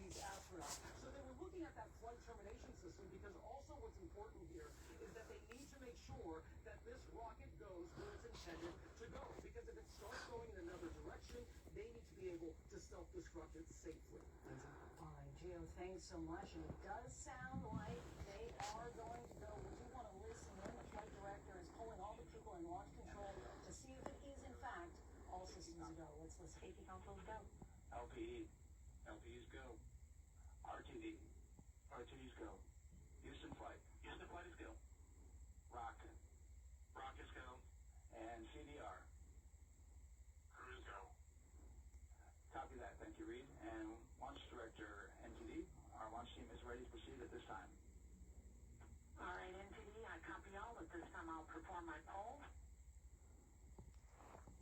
these astronauts. So they were looking at that flight termination system because also what's important here is that they need to make sure that this rocket goes where it's intended to go. Because if it starts going in another direction, they need to be able to self-destruct it safely. All right, Gio, thanks so much. And it does sound like they are going to go. We do want to listen in. The flight director is pulling all the people in launch control to see if it is, in fact, all systems go. Let's listen. Safety controls go. LPE. LPEs go. RTD. RTDs go. Houston flight. Houston flight is go. Rocket. Rockets go. And CDR. Crews go. Copy that. Thank you, Reed. And Launch Director NTD, our launch team is ready to proceed at this time. All right, NTD, I copy all. At this time, I'll perform my poll.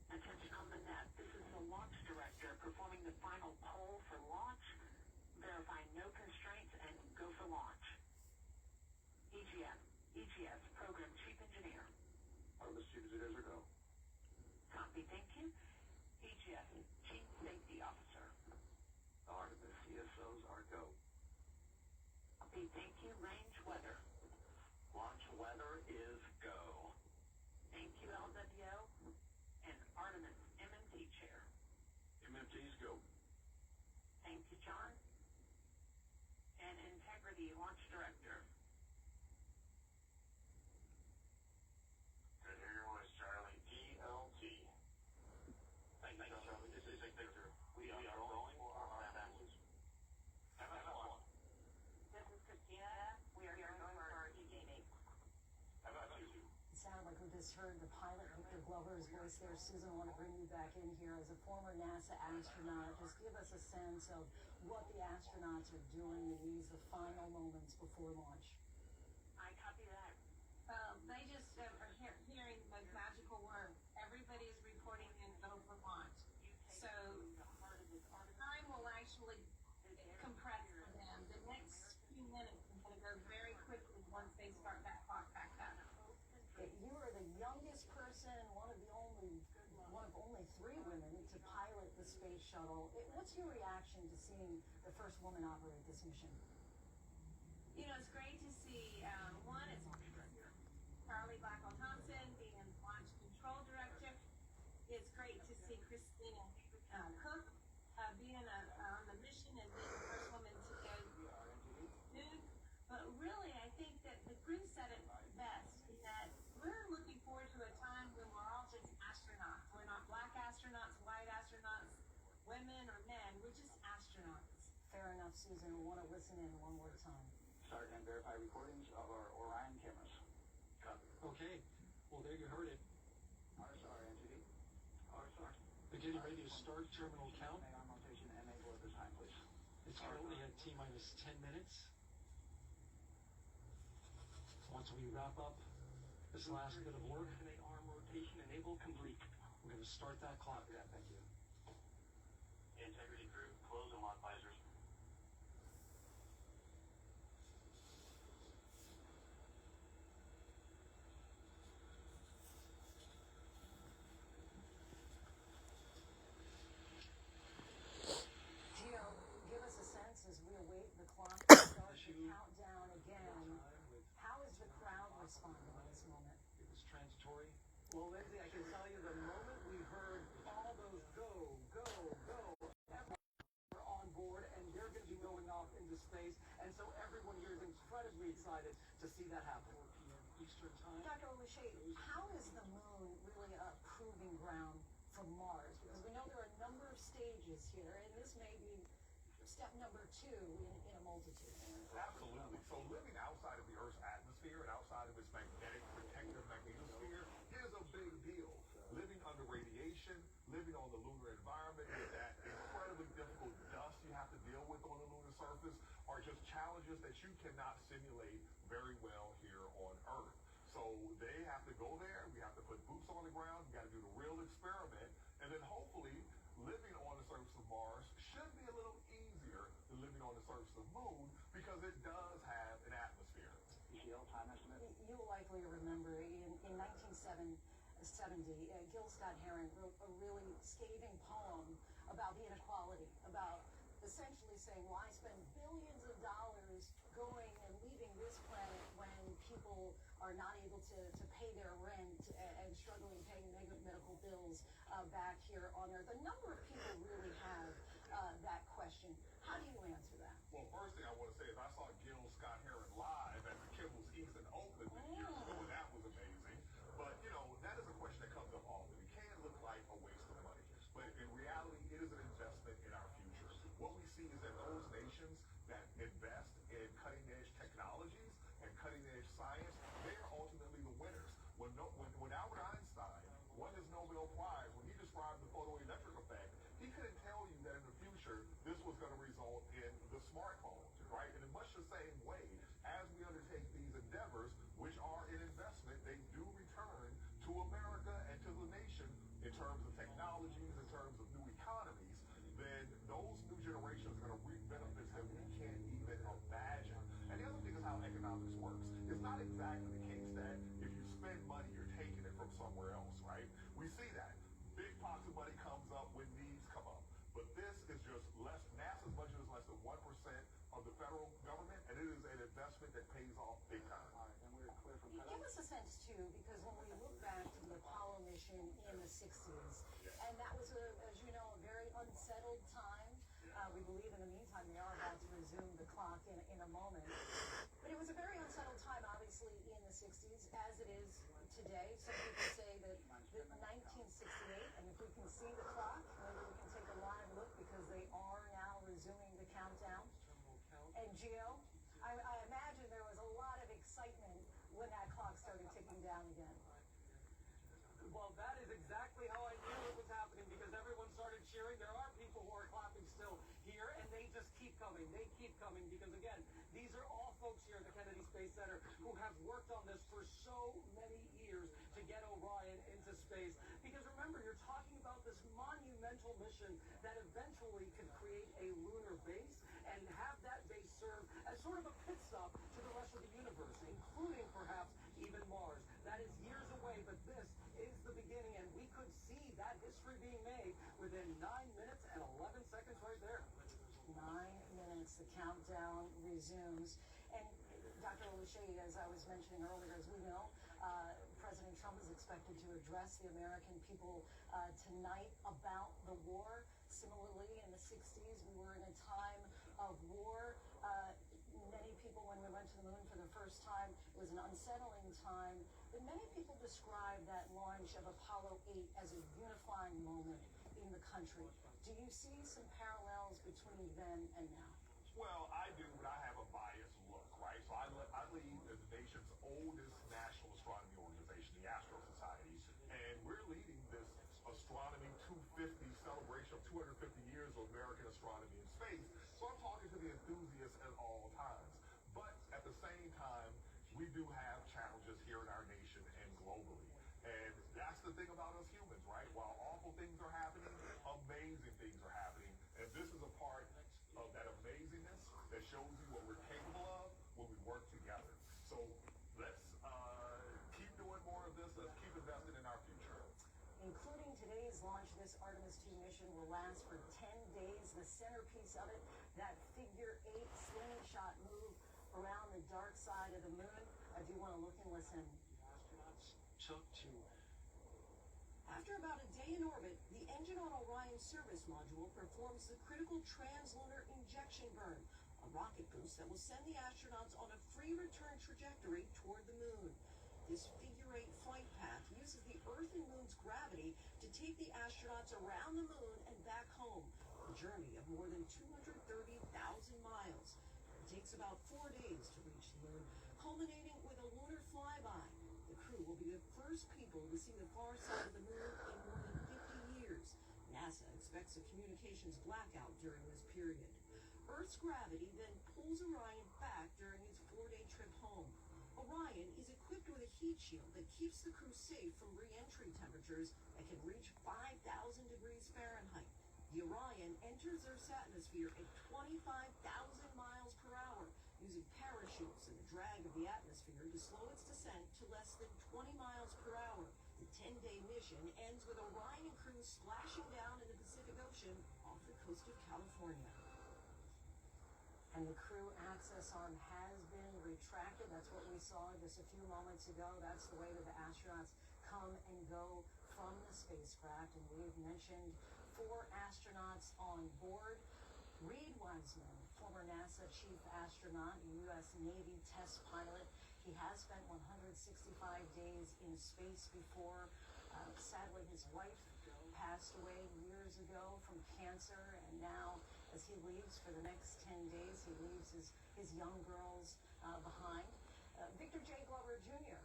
Attention on the net. This is the Launch Director performing the final poll for launch, verifying no constraints, and go for launch. EGS, Program Chief Engineer. Artemis Chief Engineers are go. Copy, thank you. EGS, Chief Safety Officer. Artemis CSOs are go. Copy, thank you. Range weather. Launch weather is go. Thank you, LWO. And Artemis MMT Chair. MMTs go. Thank you, John. And Integrity Launch Director. Good to hear your voice, Charlie. DLT. Thank you, Charlie. This is Victor. We are going for our families. MS1. This is Christina. We are going for our e-gaming. MS2. It sounded like we just heard the pilot, Victor Glover's voice there. Susan, I want to bring you back in here as a former NASA astronaut. Just give us a sense of what the astronauts are doing in these the final moments before launch. I copy that. They just are hearing the magical word. Everybody is reporting in go for launch. So time will actually compress for them. The next few minutes is going to go very quickly once they start that clock back up. You are the youngest person, one of only 3 women to pilot the space shuttle. What's your reaction to seeing the first woman operate this mission? You know, it's great to see, one, it's Charlie Blackwell-Thompson being launch control director. It's great to see Christina Cook being on the mission and being the first woman to go nude. But really, I think that the group said it best, that we're looking forward to a time when we're all just astronauts. We're not black astronauts, white astronauts, women or men. We're just astronauts. Fair enough, Susan. I want to listen in one more time. Start and verify recordings of our Orion cameras. Copy. Okay, well there you heard it. RSR NTD. RSR. They're getting ready to start terminal count. May on rotation enable at this time, please. It's currently at T-minus 10 minutes. Once we wrap up this last bit of work, Arm rotation enable complete. we're going to start that clock. Yeah, thank you. Integrity crew, close and lock visors. Gio, give us a sense as we await the clock to start the countdown again. How is the crowd responding at this moment? It was transitory. Well, Lindsay, I can tell you the moment we heard all those go, everyone on board, and they're going to be going off into space. And so everyone here is incredibly excited to see that happen. 4 p.m. Eastern time. Dr. O'Shea, how is the moon really a proving ground for Mars? Because we know there are a number of stages here, and this may be step number 2 in a multitude. Absolutely. So living outside of the Earth's atmosphere and outside of its magnetic protective magnetosphere is a big deal. Living under radiation, living on the lunar environment with that incredibly difficult dust you have to deal with on the lunar surface are just challenges that you cannot simulate very well here on Earth. So they have to go there. We have to put boots on the ground. We got to do the real experiment. And then hopefully living on the surface of Mars should be a little easier than living on the surface of the moon because it does have an atmosphere. ECL time estimate. You'll likely remember in 1970, Gil Scott-Heron wrote a really scathing poem about the inequality, about essentially saying, why spend billions of dollars going and leaving this planet when people are not able to pay their rent and struggling paying medical bills back here on Earth? A number of people really have that question. How do you answer that? Well, first thing I want to say is I saw Gil Scott Heron live at the Kibbles East in Oakland years ago, and that was amazing. But, you know, that is a question that comes up often. It can look like a waste of money, but in reality, it is an investment in our future. What we see is that those nations that invest in cutting-edge technologies and cutting-edge science, they are ultimately the winners. When Albert Einstein won his Nobel Prize, when he described the photoelectric effect, he couldn't tell you that in the future this was going to result in the smartphone, right? And in much the same way, as we undertake these endeavors, which are an investment, they do return to America and to the nation in terms of technologies, in terms of new economies, then those new generations are going to reap benefits that we can't even imagine. And the other thing is how economics works. It's not exactly the case that if you spend money, you're taking it from somewhere else, right? We see that. Big pots of money comes up when needs come up. But this is just less, NASA's budget is less than 1% of the federal government, and it is an investment that pays off big time. And we're clear from Give us a sense, too, because when we look back to the Apollo mission in the 60s, and that was, as you know, a very unsettled time. We believe in the meantime they are about to resume the clock in a moment. But it was a very unsettled time, obviously, in the 60s, as it is today. Some people say that 1968, and if we can see the clock, maybe we can take a live look because they are now resuming the countdown. And Gio, I imagine there was a lot of excitement when that clock started ticking down again. Well, that is exactly how I knew it was happening, because everyone started cheering. There are people who are clapping still here, and they just keep coming. They keep coming because, again, these are all folks here at the Kennedy Space Center who have worked on this for so many years to get Orion into space. Because remember, you're talking about this monumental mission that eventually could create a lunar base and have that base serve as sort of a pit stop to the rest of the universe, including perhaps even Mars. That is years away, but this is the beginning, and we could see that history being made within 9 minutes and 11 seconds right there. 9 minutes, the countdown resumes. And Dr. O'Shea, as I was mentioning earlier, as we know, President Trump is expected to address the American people tonight about the war. Similarly, in the 60s, we were in a time of war. Many people, when we went to the moon for the first time, it was an unsettling time. But many people describe that launch of Apollo 8 as a unifying moment in the country. Do you see some parallels between then and now? Well, I do, but I have a biased look, right? So I lead the nation's oldest national astronomy organization, the Astro Society, and we're leading this Astronomy 250 celebration of 250 years of American astronomy and space. So I'm talking to the enthusiasts at all times. But at the same time, we do have challenges here in our nation and globally. And that's the thing about us humans, right? While awful things are happening, amazing things are happening. And this is a part of that amazingness that shows you what we're capable of when we work together. So let's keep doing more of this. Let's keep investing in our future. Including today's launch, this Artemis 2 mission will last for 10 days. The centerpiece of it, that figure 8 slingshot move around the dark side of the moon. I do want to look and listen. Astronauts took to. After about a day in orbit, the engine on Orion's service module performs the critical translunar injection burn, a rocket boost that will send the astronauts on a free return trajectory toward the moon. This figure-8 flight path uses the Earth and Moon's gravity to take the astronauts around the moon and back home, a journey of more than 230,000 miles. It takes about 4 days to reach the moon, culminating with a lunar flyby. The crew will be the first people to see the far side of the moon in more than 50 years. NASA expects a communications blackout during this period. Earth's gravity then pulls Orion back during its 4-day trip home. Orion is equipped with a heat shield that keeps the crew safe from re-entry temperatures that can reach 5,000 degrees Fahrenheit. The Orion enters Earth's atmosphere at 25,000 miles per hour, using parachutes and the drag of the atmosphere to slow its descent to less than 20 miles per hour. The 10-day mission ends with Orion crew splashing down in the Pacific Ocean off the coast of California. and the crew access arm has been retracted. That's what we saw just a few moments ago. That's the way that the astronauts come and go from the spacecraft. And we've mentioned 4 astronauts on board. Reed Wiseman, former NASA chief astronaut, U.S. Navy test pilot. He has spent 165 days in space before. Sadly, his wife passed away years ago from cancer, and now as he leaves for the next 10 days, he leaves his young girls behind. Victor J. Glover Jr.,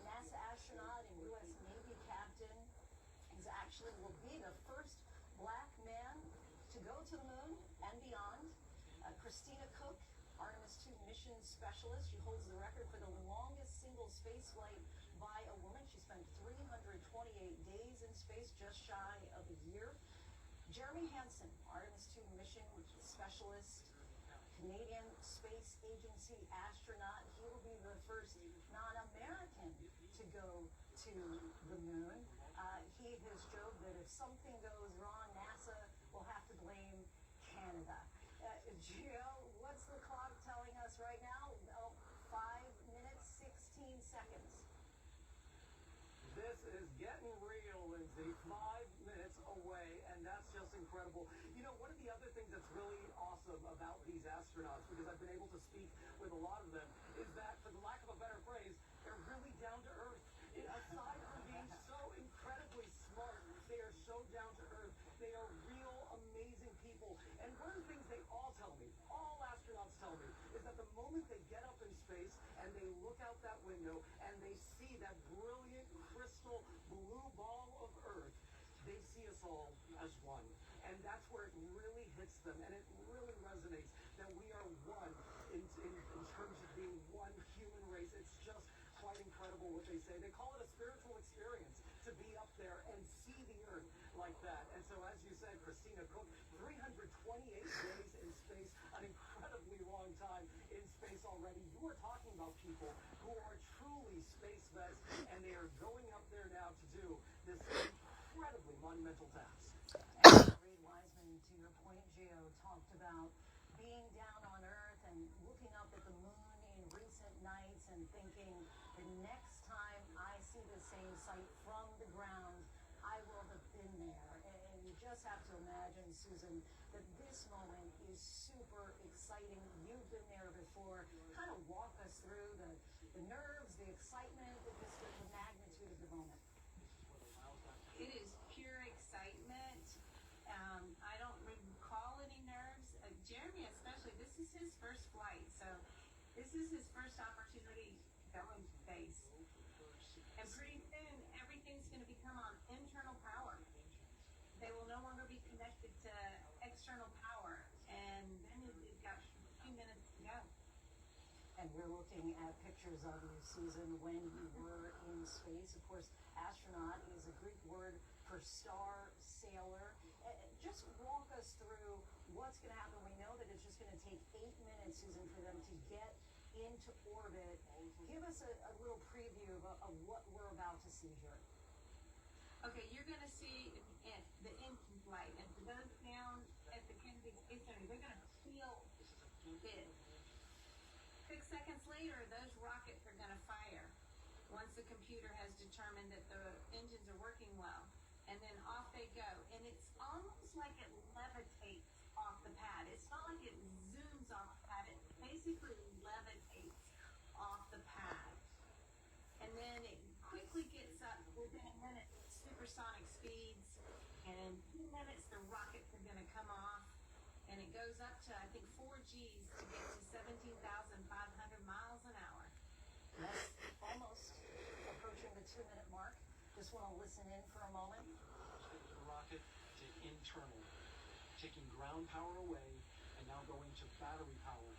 NASA astronaut and U.S. Navy captain, is actually will be the first black man to go to the moon and beyond. Christina Cook, Artemis II mission specialist. She holds the record for the longest single space flight by a woman. She spent 328 days in space, just shy of a year. Jeremy Hansen, Artemis II mission specialist, Canadian Space Agency astronaut. He will be the first non-American to go to the moon. He has joked that if something goes wrong, NASA will have to blame Canada. Gio, what's the clock telling us right now? 5 minutes, 16 seconds. This is getting real, Lindsay. 5 minutes away, and that's just incredible. You know, one of the other things that's really awesome about these astronauts, because I've been able to speak with a lot of them, is that, for the lack of a better phrase, they're really down to earth. Aside from being so incredibly smart, they are so down to earth. They are real, amazing people. And one of the things they all tell me, all astronauts tell me, is that the moment they get up in space and they look out that window and they see that brilliant crystal blue ball of Earth, they see us all as one. And that's where it really hits them, and it really resonates that we are one in terms of being one human race. It's just quite incredible what they say. They call it a spiritual experience to be up there and see the Earth like that. And so, as you said, Christina Cook, 328 days in space, an incredibly long time in space already. You are talking about people who are truly space vets, and they are going up there now to do this incredibly monumental task. Reed Wiseman, to your point, Gio, talked about being down on Earth and looking up at the moon in recent nights and thinking, the next time I see the same sight from the ground, I will have been there. And you just have to imagine, Susan, that this moment is super exciting. You've been there before. Kind of walk us through the nerves, the excitement, just the magnitude of the moment. It is pure excitement. I don't recall any nerves. Jeremy especially, this is his first flight, so this is his first opportunity going to space. And pretty soon, everything's going to become on internal power. They will no longer be connected to external power, and then we've got a few minutes to go. And we're looking at pictures of you, Susan, when you were in space. Of course, astronaut is a Greek word for star sailor. Just walk us through what's going to happen. We know that it's just going to take 8 minutes, Susan, for them to get into orbit. Give us a little preview of what we're about to see here. Okay, you're going to see the engine light, and for those down at the Kennedy Space Center, they're going to feel this. 6 seconds later, those rockets are going to fire once the computer has determined that the engines are working well. And then off they go. And it's almost like it levitates off the pad. It's not like it zooms off the pad. It basically levitates off the pad. And then it quickly gets up within a minute, supersonic speeds. And in 2 minutes, the rockets are going to come off. And it goes up to, I think, 4 Gs to get to 17,500 miles an hour. That's almost approaching the 2-minute mark. Just want to listen in for a moment. The rocket to internal, taking ground power away and now going to battery power.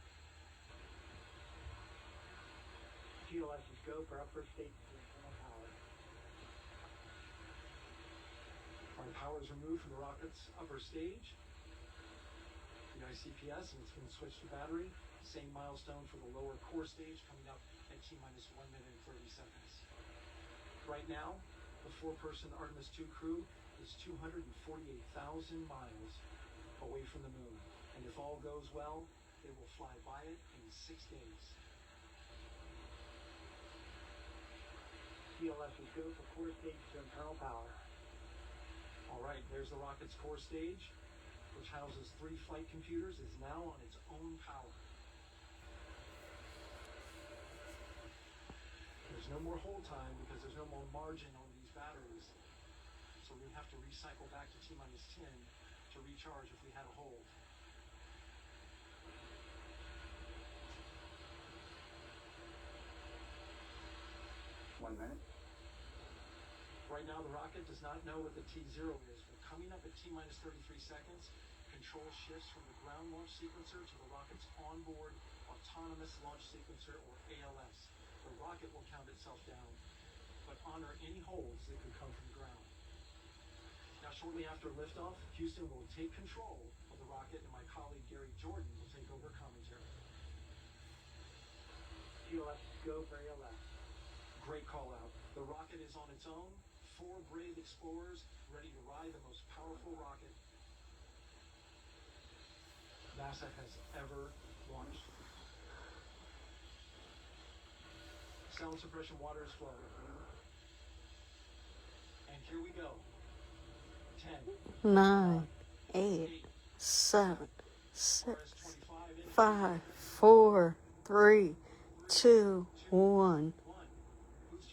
GLS is go for upper stage to internal power. All right, power is removed from the rocket's upper stage. The ICPS, and it's been switched to battery. Same milestone for the lower core stage coming up at T-minus 1 minute and 30 seconds. Right now, the 4-person Artemis II crew is 248,000 miles away from the moon. And if all goes well, They will fly by it in 6 days. TLS's go for core stage to internal power. All right, there's the rocket's core stage, which houses 3 flight computers, is now on its own power. There's no more hold time because there's no more margin on these batteries. So we have to recycle back to T-minus 10 to recharge if we had a hold. Right now, the rocket does not know what the T0 is, but coming up at T-minus 33 seconds, control shifts from the ground launch sequencer to the rocket's onboard autonomous launch sequencer, or ALS. The rocket will count itself down, but honor any holds that could come from the ground. Now, shortly after liftoff, Houston will take control of the rocket, and my colleague Gary Jordan will take over commentary. TLS's go for ALS. Great call out. The rocket is on its own. 4 brave explorers ready to ride the most powerful rocket NASA has ever launched. Sound suppression water is flowing. And here we go. 10, 9, 8, 7, 6, RS-25 5, 4, 3, 2, 1.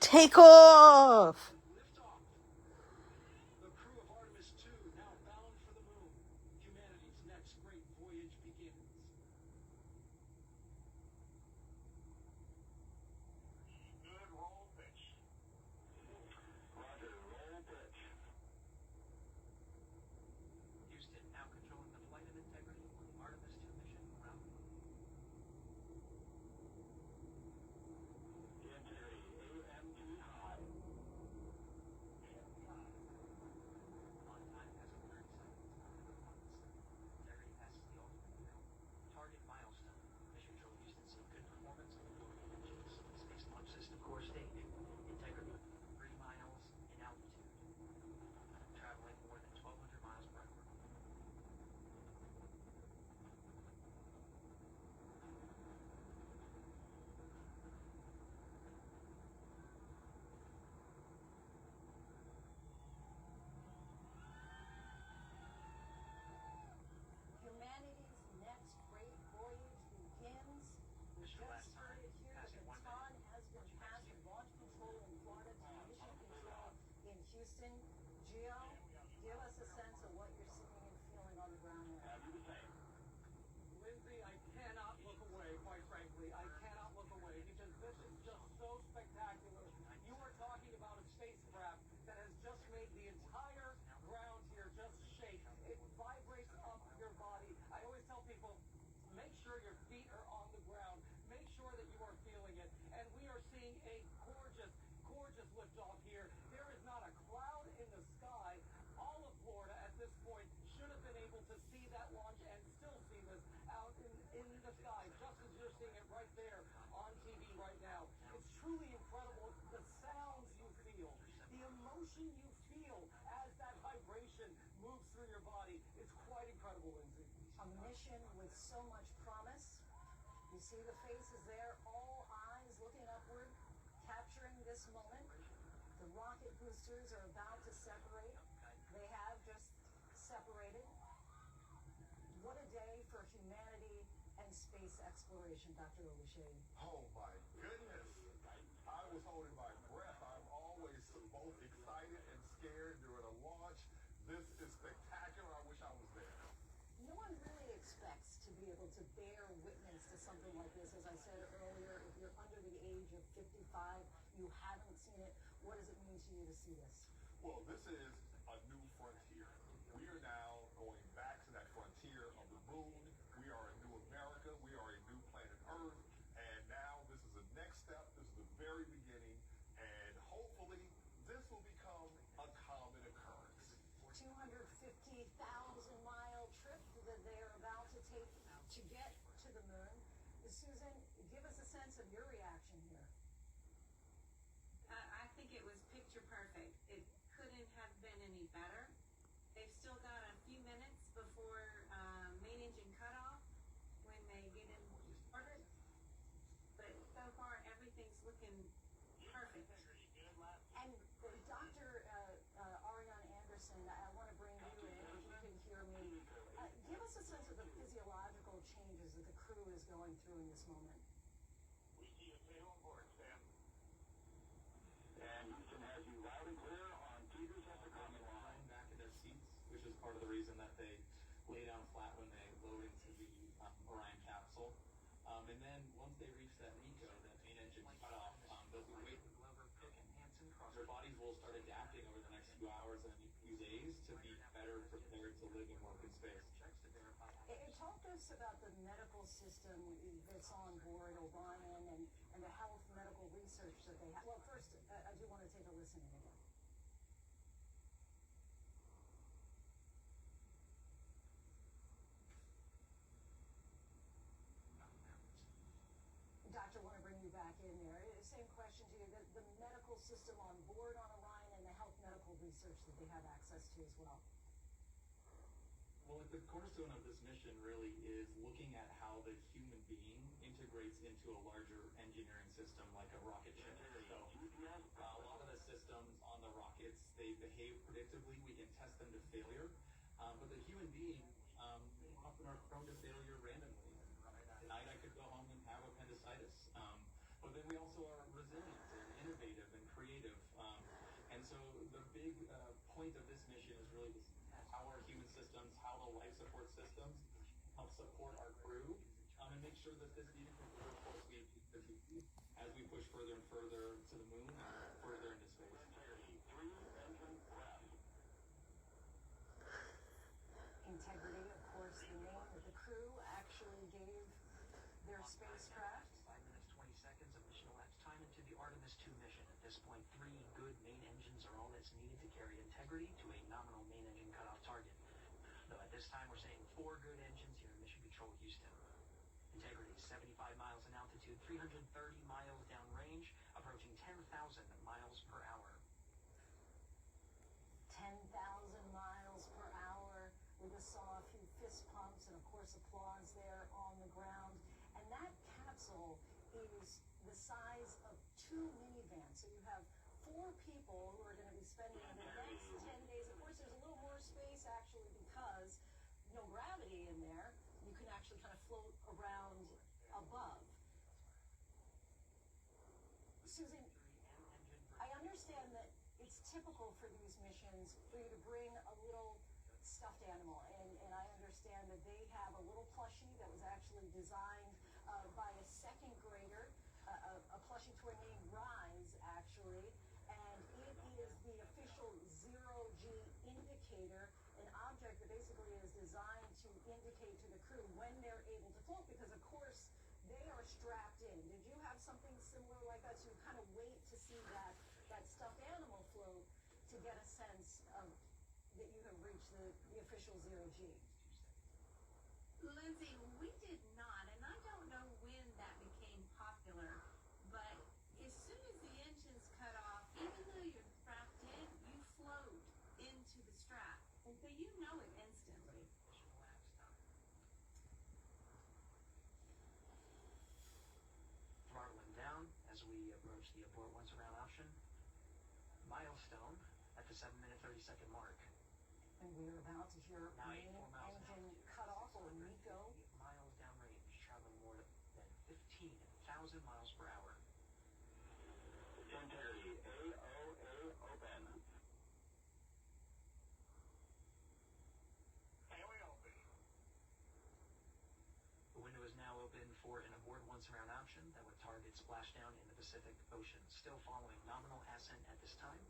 Take off! Liftoff. The crew of Artemis 2 now bound for the moon. Humanity's next great voyage begins. Good roll pitch. Roger, roll pitch. Houston now controlling the flight of integrity on the Artemis 2 mission around the moon. Integrity, AMT high. On time passes 30 seconds. Integrity passes the ultimate film. Target milestone. Mission Control Houston seeing good performance on the local engines. Space Launch System core stage. Integrity 3 miles in altitude. Traveling more than 1,200 miles per hour. Humanity's next great voyage begins. We Mr. Last just heard time, it here. The passing 1 baton minute. has been passed from launch control in Florida to mission control in Houston. Gio, give us a sense of what you're seeing and feeling on the ground there. Have you the same? Lindsay, I cannot look away, quite frankly. I cannot look away because this is just so spectacular. You are talking about a spacecraft that has just made the entire ground here just shake. It vibrates up your body. I always tell people, make sure your feet are on the ground. Make sure that you are feeling it. And we are seeing a gorgeous, gorgeous liftoff here. There is not a cloud in the sky. All of Florida at this point should have been able to see that launch and still see this out in the sky, just as you're seeing it right there on TV right now. It's truly incredible. The sounds you feel, the emotion you feel as that vibration moves through your body. It's quite incredible, Lindsay. A mission with so much promise. You see the faces there, all eyes looking upward, capturing this moment. The rocket boosters are about to separate. They have just separated. What a day for humanity and space exploration, Dr. Oluseyi. Oh my goodness. I was holding my breath. I'm always both excited and scared during a launch. This is spectacular. I wish I was there. No one really expects to be able to bear witness to something like this. As I said earlier, if you're under the age of 55, you haven't seen it. What does it mean to you to see this? Well, this is a new frontier. We are now going back to that frontier of the moon. We are a new America. We are a new planet Earth. And now this is the next step. This is the very beginning. And hopefully this will become a common occurrence. 250,000-mile trip that they're about to take to get to the moon. Susan, give us a sense of your reaction here. I think it was picture perfect. It couldn't have been any better. They've still got a few minutes before main engine cutoff when they get is going through in this moment? We see you stay on board, Sam. And Houston has you loud and clear on Peters at the common line. Back in their seats, which is part of the reason that they lay down flat when they load into the Orion capsule. And then once they reach that MECO, that main engine cutoff, they'll be waiting. Glover, Cook, and Hansen cross. Their bodies will start adapting over the next few hours and few days to be better prepared to live and work in space. Checks to verify. Talk to us about the medical system that's on board Orion and the health medical research that they have. Well, first, I do want to take a listen again. Doctor, I want to bring you back in there. Same question to you. The medical system on board on Orion and the health medical research that they have access to as well. Well, the cornerstone of this mission really is looking at how the human being integrates into a larger engineering system like a rocket ship. So a lot of the systems on the rockets, they behave predictably. We can test them to failure. But the human being often are prone to failure randomly. Tonight I could go home and have appendicitis. But then we also are resilient and innovative and creative. And so the big point of this mission is really how our human systems, how the life support systems help support our crew, and make sure that this vehicle will work as we push further and further to the moon and further into space. Integrity, of course, the name that the crew actually gave their spacecraft. 5 minutes, 20 seconds of mission elapsed time into the Artemis 2 mission. At this point, 3 good main engines are all that's needed to carry Integrity to a nominal main engine cutoff target. Though at this time, we're saying 4 good engines here in Mission Control Houston. Integrity, 75 miles in altitude, 330 miles downrange, approaching 10,000 miles per hour. 10,000 miles per hour. We just saw a few fist pumps and, of course, applause there on the ground. And that capsule is the size of 2 minivans. So you have 4 people who are going to be spending the next 10 days. Of course, there's a little more space, actually, because no gravity in there. You can actually kind of float around above. Susan, I understand that it's typical for these missions for you to bring a little stuffed animal, and I understand that they have a little plushie that was actually designed by a second grader, a plushie to a name Rise, actually, and it is the official zero-G indicator, an object that basically is designed to indicate to the crew when they're able to float, because of course they are strapped in. Did you have something similar like that? So you kind of wait to see that stuffed animal float to get a sense of that you have reached the official zero-G. Lindsay, we did not, and I don't know when that became popular, but as soon as the engine's cut off, even though you're strapped in, you float into the strap. And so you know it instantly. Throttling down as we approach the abort once around option. Milestone at the 7-minute 30-second mark. And we're about to hear main engine cutoff, or MECO. Miles downrange, traveling more than 15,000 miles per hour. Integrity, AOA open. AOA open. The window is now open for an abort once around option that would target splashdown in the Pacific Ocean. Still following nominal ascent at this time.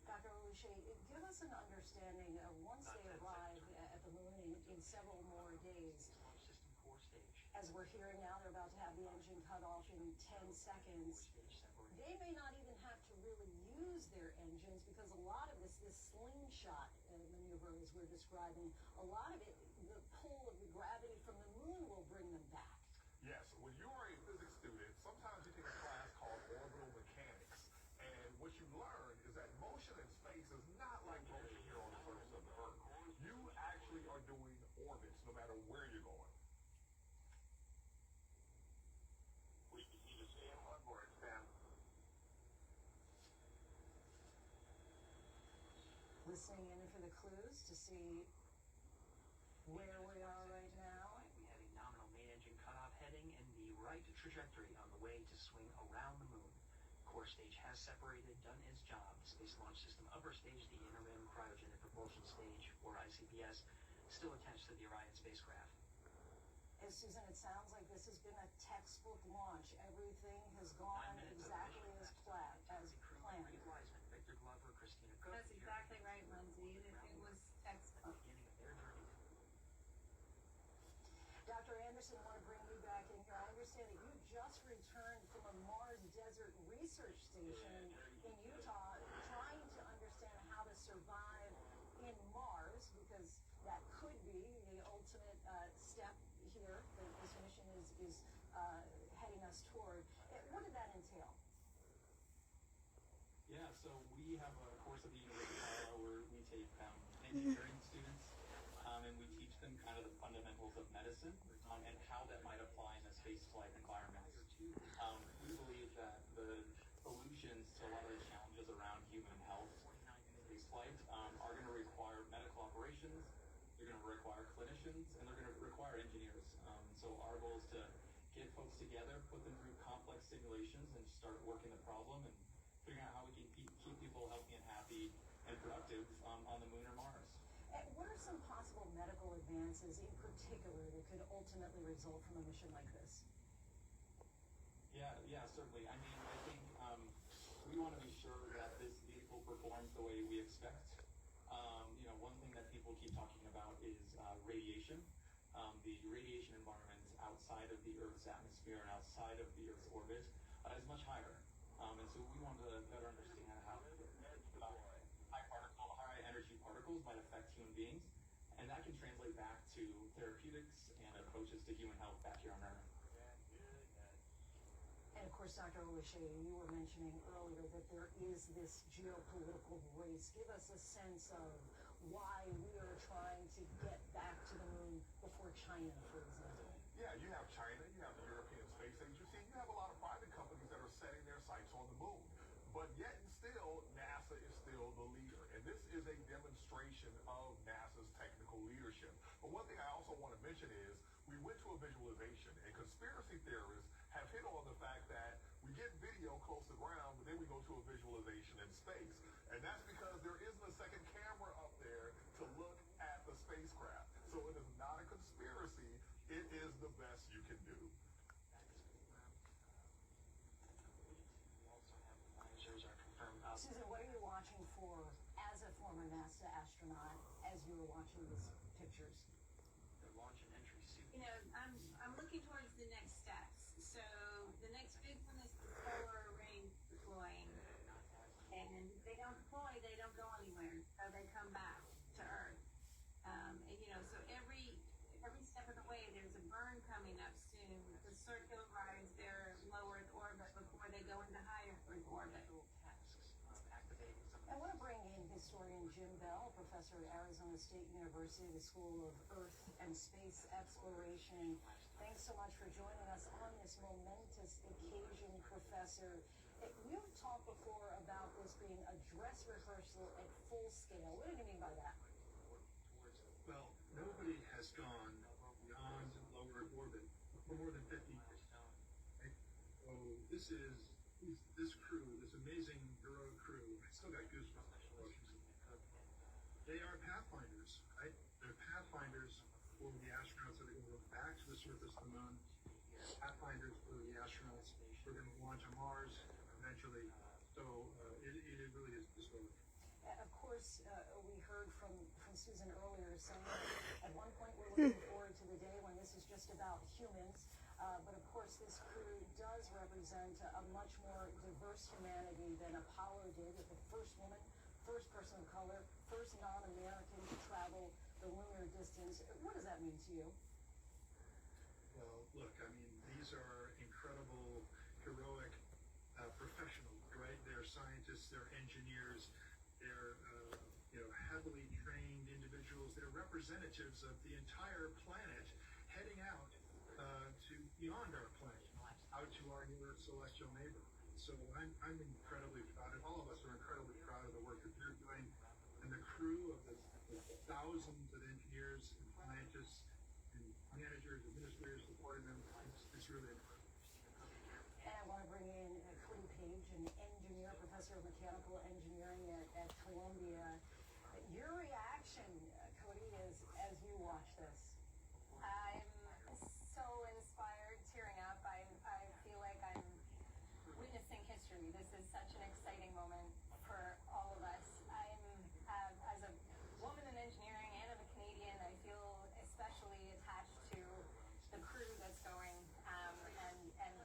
Dr. Oluche, give us an understanding of once they arrive at the moon in several more days. System core stage. As we're hearing now, they're about to have the engine cut off in 10 seconds. They may not even have to really use their engines, because a lot of this slingshot maneuver, as we're describing, a lot of it, the pull of the gravity from the moon will bring them back. Yes, when you are a physics student, sometimes you take a class called orbital mechanics. And what you learn is that motion in space is not like motion here on the surface of the Earth. You actually are doing orbits no matter where you're going. We need to stay on board, Sam. listening in for the clues to see where we are right now. We have a nominal main engine cutoff heading in the right trajectory on the way to swing around the moon. Core stage has separated, done its job. Space Launch System upper stage, the interim cryogenic propulsion stage, or ICPS, still attached to the Orion spacecraft. And Susan, it sounds like this has been a textbook launch. Everything has gone exactly as planned. Reed Wiseman, Victor Glover, Christina Cook. That's exactly right, Lindsay. It was textbook. Beginning of their journey. Dr. Anderson, I want to bring you back in here. I understand that you just returned from a Mars Desert Research Station in Utah, trying to understand how to survive in Mars, because that could be the ultimate step here that this mission is heading us toward. What did that entail? Yeah, so we have a course at the University of Colorado where we take engineering students and we teach them kind of the fundamentals of medicine and how that might apply in a spaceflight environment. We believe that the solutions to a lot of the challenges around human health in spaceflight are going to require medical operations, they're going to require clinicians, and they're going to require engineers. So our goal is to get folks together, put them through complex simulations, and start working the problem and figuring out how we can keep people healthy and happy and productive on the moon or Mars. And what are some possible medical advances in particular that could ultimately result from a mission like this? Yeah, certainly. I mean, I think we want to be sure that this vehicle performs the way we expect. One thing that people keep talking about is radiation. The radiation environment outside of the Earth's atmosphere and outside of the Earth's orbit is much higher. And so we want to better understand how high energy particles might affect human beings, and that can translate back to therapeutics and approaches to human health back here on Earth. And of course, Dr. O'Shea, you were mentioning earlier that there is this geopolitical race. Give us a sense of why we are trying to get back to the moon before China, for example. Yeah, you have China, you have the European Space Agency, you have a lot of private companies that are setting their sights on the moon. But yet and still, NASA is still the leader. And this is a demonstration of NASA's technical leadership. But one thing I also want to mention is we went to a visualization, and conspiracy theorists have hit on the fact that we get video close to ground, but then we go to a visualization in space. And that's because there isn't a second camera up there to look at the spacecraft. So it is not a conspiracy. It is the best you can do. Susan, what are you watching for as a former NASA astronaut as you were watching these pictures? The launch and entry suit. I'm looking towards the next steps. So the next big one is the solar array deploying. And they don't deploy, they don't go anywhere. So they come back to Earth. So every step of the way there's a burn coming up soon. The circular rides their low Earth orbit before they go into higher Earth orbit. I want to bring in historian Jim Bell, professor at Arizona State University, the School of Earth and Space Exploration. Thanks so much for joining us on this momentous occasion, Professor. You've talked before about this being a dress rehearsal at full scale. What did you mean by that? Well, nobody has gone beyond low Earth orbit for more than 50 years. Right? So this crew, this amazing heroic crew, I still got goosebumps. They are pathfinders, right? They're pathfinders for the astronauts that are going to go back to the surface of the moon, pathfinders for the astronauts who are going to launch on Mars eventually. So it really is historic. Of course, we heard from Susan earlier saying that at one point we're looking forward to the day when this is just about humans. But of course, this crew does represent a much more diverse humanity than Apollo did, with the first woman, first person of color, first non-American to travel the lunar distance. What does that mean to you? Well, look, I mean, these are incredible, heroic professionals, right? They're scientists, they're engineers, they're heavily trained individuals. They're representatives of the entire planet heading out to beyond our planet, out to our near celestial neighbor. So I'm incredibly proud, and all of us are incredibly proud of the work that they're doing, and the crew thousands of engineers and scientists and managers, administrators supporting them. It's really incredible. And I want to bring in Cody Page, an engineer, professor of mechanical engineering at Columbia. Your reaction, Cody, is as you watch this? I'm so inspired, tearing up. I feel like I'm witnessing history. This is such an exciting moment for all of us. I'm, as a woman in engineering and as a Canadian, I feel especially attached to the crew that's going, and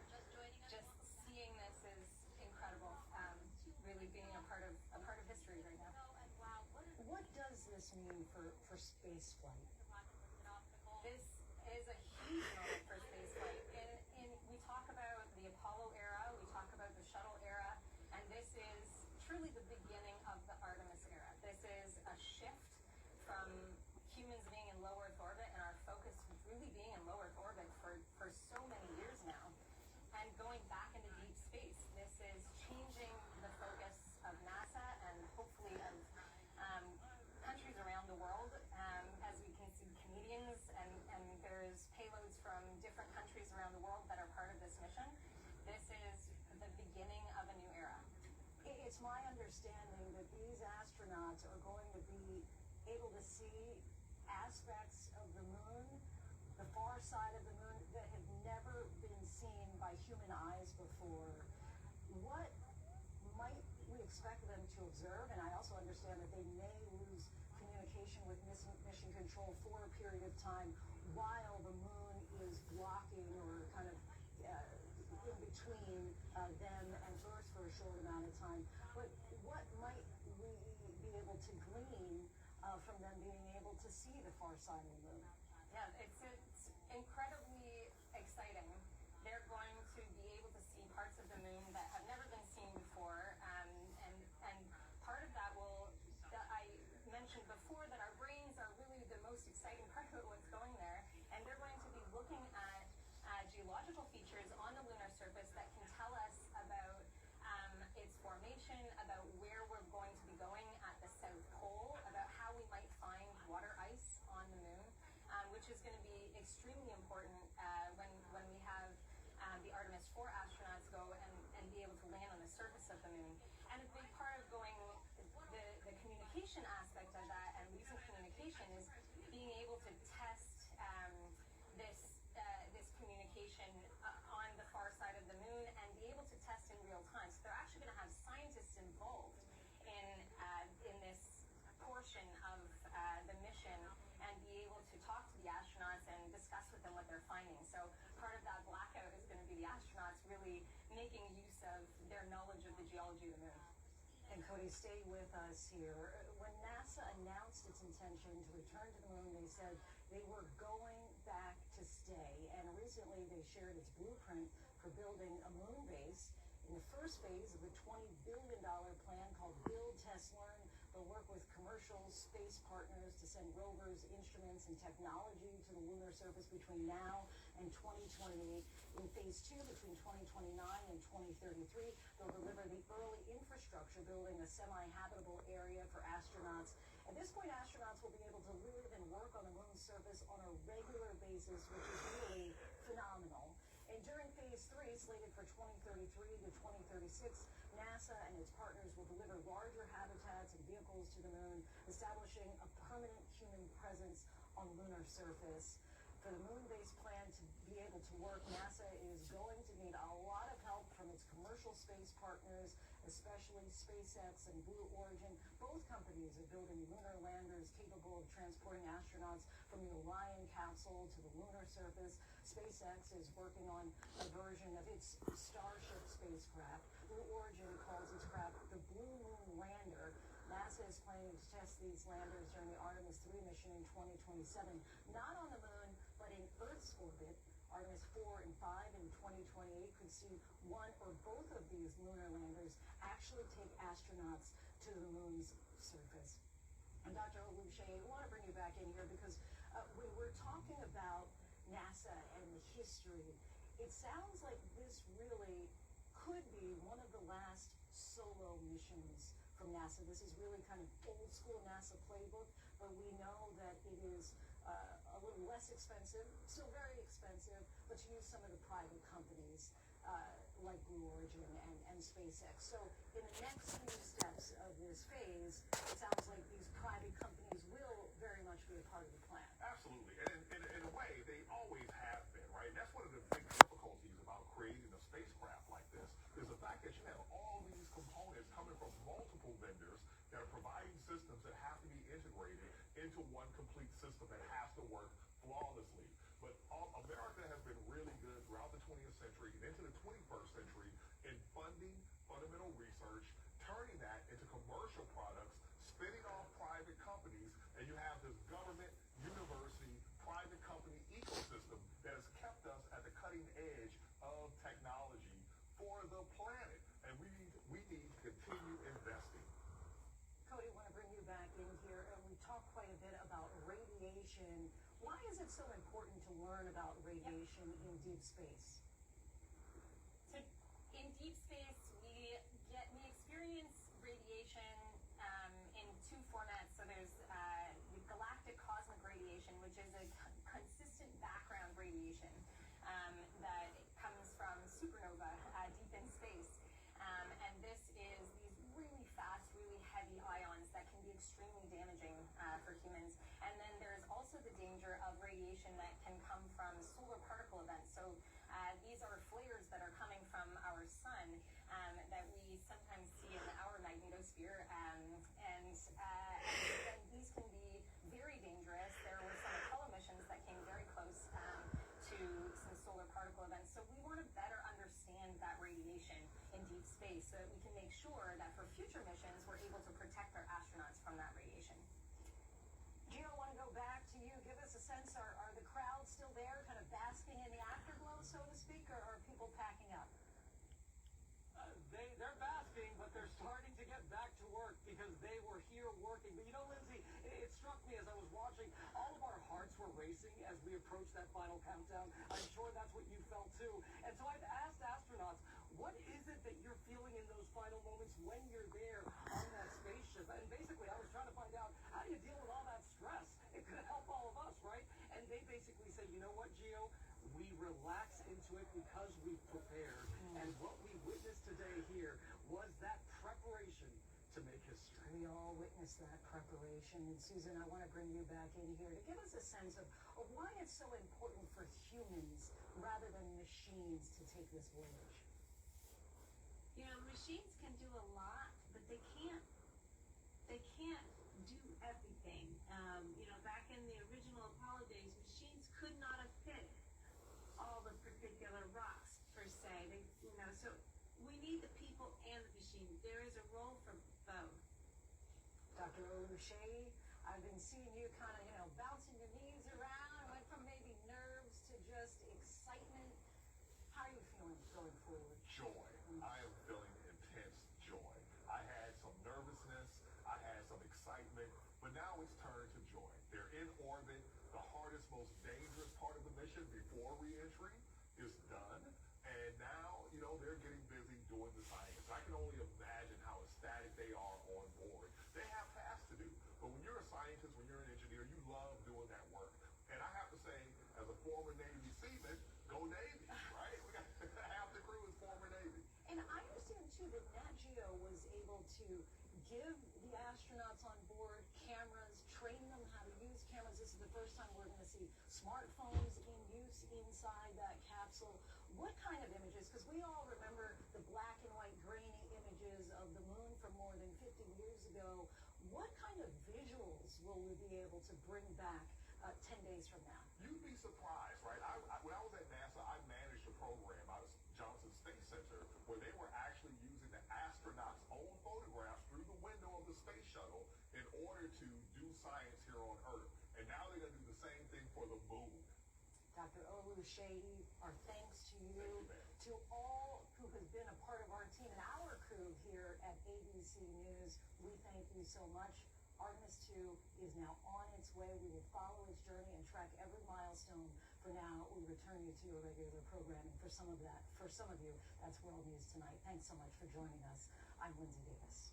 just seeing this is incredible. Really being a part of history right now. What does this mean for space flight? This is a huge moment for spaceflight. We talk about the Apollo era, we talk about the shuttle era, and this is truly the beginning of the Artemis era. This is a shift from humans being in low Earth orbit and our focus really being in low Earth orbit for so many years now, and going back into deep space. This is changing the focus of NASA and hopefully of countries around the world. As we can see, Canadians and there's payloads from different countries around the world that are part of this mission. This is the beginning of a new era. It's my understanding that these astronauts are going to be able to see aspects of the moon, the far side of the moon, that have never been seen by human eyes before. What might we expect them to observe? And I also understand that they may lose communication with mission control for a period of time while the moon is blocking or kind of in between them and Earth for a short amount of time. But what might we be able to glean from them being able to see the far side of the moon? Yeah, it's incredibly exciting. They're going to be able to see parts of the moon that have never been seen before, and part of that I mentioned before that our brains are really the most exciting part of what's going there, and they're going to be looking at geological features on the lunar surface that can tell us about its formation, about where we're going to be going at the South Pole, about how we might find water ice on the moon, which is going to be extremely important when we have the Artemis 4 astronauts go and be able to land on the surface of the moon. And a big part of going, the communication aspect of that and using communication is being able to test this communication on the far side of the moon and be able to test in real time. So they're actually going to have scientists involved in this portion of the mission and be able to talk to the astronauts and discuss with them what they're finding. So part of that blackout is going to be the astronauts really making use of their knowledge of the geology of the moon. And Cody, stay with us here. When NASA announced its intention to return to the moon, they said they were going back to stay. And recently they shared its blueprint for building a moon base. In the first phase of the $20 billion plan called Build, Test, Learn, they'll work with commercial space partners to send rovers, instruments, and technology to the lunar surface between now and 2028. In phase 2, between 2029 and 2033, they'll deliver the early infrastructure, building a semi-habitable area for astronauts. At this point, astronauts will be able to live and work on the moon's surface on a regular basis, which is really phenomenal. And during phase 3, slated for 2033 to 2036, NASA and its partners will deliver larger habitats and vehicles to the moon, establishing a permanent human presence on the lunar surface. For the moon-based plan to be able to work, NASA is going to need a lot of help from its commercial space partners, especially SpaceX and Blue Origin. Both companies are building lunar landers capable of transporting astronauts from the Orion capsule to the lunar surface. SpaceX is working on a version of its Starship spacecraft. Blue Origin calls its craft the Blue Moon Lander. NASA is planning to test these landers during the Artemis 3 mission in 2027, not on the moon, but in Earth's orbit. Artemis 4 and 5 in 2028 could see one or both of these lunar landers actually take astronauts to the moon's surface. And Dr. Olubshe, I want to bring you back in here because when we're talking about NASA and the history, it sounds like this really could be one of the last solo missions from NASA. This is really kind of old school NASA playbook, but we know that it is a little less expensive, still very expensive, but to use some of the private companies like Blue Origin and SpaceX. So in the next few steps of this phase, it sounds like these private companies will very much be a part of the plan. Absolutely. And in a way, they always have been, right? And that's one of the big difficulties about creating a spacecraft like this, is the fact that you have all these components coming from multiple vendors that are providing systems that have to be integrated into one complete system that has to work flawlessly. But America has been really good throughout the 20th century and into the 21st century in funding fundamental research, turning that into commercial products, spinning off private companies, and you have this government, university, private company ecosystem that has kept us at the cutting edge of technology for the planet. And we need to continue investing. Cody, I want to bring you back in here, and we talked quite a bit about radiation. Why is it so important to learn about radiation in deep space? So in deep space, we experience radiation in two formats. So there's the galactic cosmic radiation, which is a consistent background radiation that comes from supernova deep in space. And this is these really fast, really heavy ions that can be extremely damaging for humans. And then there's also the danger of radiation that can come from solar particle events. So these are flares that are coming from our sun that we sometimes see in our magnetosphere. And these can be very dangerous. There were some Apollo missions that came very close to some solar particle events. So we want to better understand that radiation in deep space so that we can make sure that for future missions, we're able to protect our astronauts from that radiation. Gio, I want to go back to you. Give us a sense, are the crowds still there, kind of basking in the afterglow, so to speak, or are people packing up? They're basking, but they're starting to get back to work because they were here working. But you know, Lindsay, it struck me as I was watching, all of our hearts were racing as we approached that final countdown. I'm sure that's what you felt too. And so I've asked astronauts, what is it that you're feeling in those final moments when you're there on that spaceship? And basically, I was trying to find out, how do you deal with all that stress? It could help all of us, right? And they basically said, you know what, Gio? We relax into it because we've prepared. And what we witnessed today here was that preparation to make history. We all witnessed that preparation. And Susan, I want to bring you back in here to give us a sense of why it's so important for humans rather than machines to take this voyage. You know, machines can do a lot, but they can't do everything. You know, back in the original Apollo days, machines could not have fit all the particular rocks per se. So we need the people and the machine. There is a role for both. Dr. Oluseyi, I've been seeing you kind of, bouncing your knees around. Went from maybe nerves to just excitement. How are you feeling going forward? Joy. I am feeling intense joy. I had some nervousness, I had some excitement, but now it's turned to joy. They're in orbit. The hardest, most dangerous part of the mission before re-entry is done. And now, they're getting busy doing the science. I can only imagine how ecstatic they are on board. They have tasks to do. But when you're a scientist, when you're an engineer, you love doing that work. And I have to say, as a former Navy seaman, go Navy, right? We got half the crew is former Navy. And I understand, too, that Nat Geo was able to give the astronauts on board cameras, train them how to use cameras. This is the first time we're going to see smartphones in use inside that capsule. What kind of images? Because we all remember the black and white grainy images of the moon from more than 50 years ago. What kind of visuals will we be able to bring back 10 days from now? You'd be surprised, right? When I was at NASA, I managed a program out of Johnson Space Center where they were actually using the astronauts' own photographs through the window of the space shuttle in order to do science here on Earth. And now they're going to do the same thing for the moon. Dr. Oluseyi, our thanks to you, to all who has been a part of our team and our crew here at ABC News. We thank you so much. Artemis 2 is now on its way. We will follow its journey and track every milestone. For now, we return you to your regular programming. For some of you, that's World News Tonight. Thanks so much for joining us. I'm Lindsay Davis.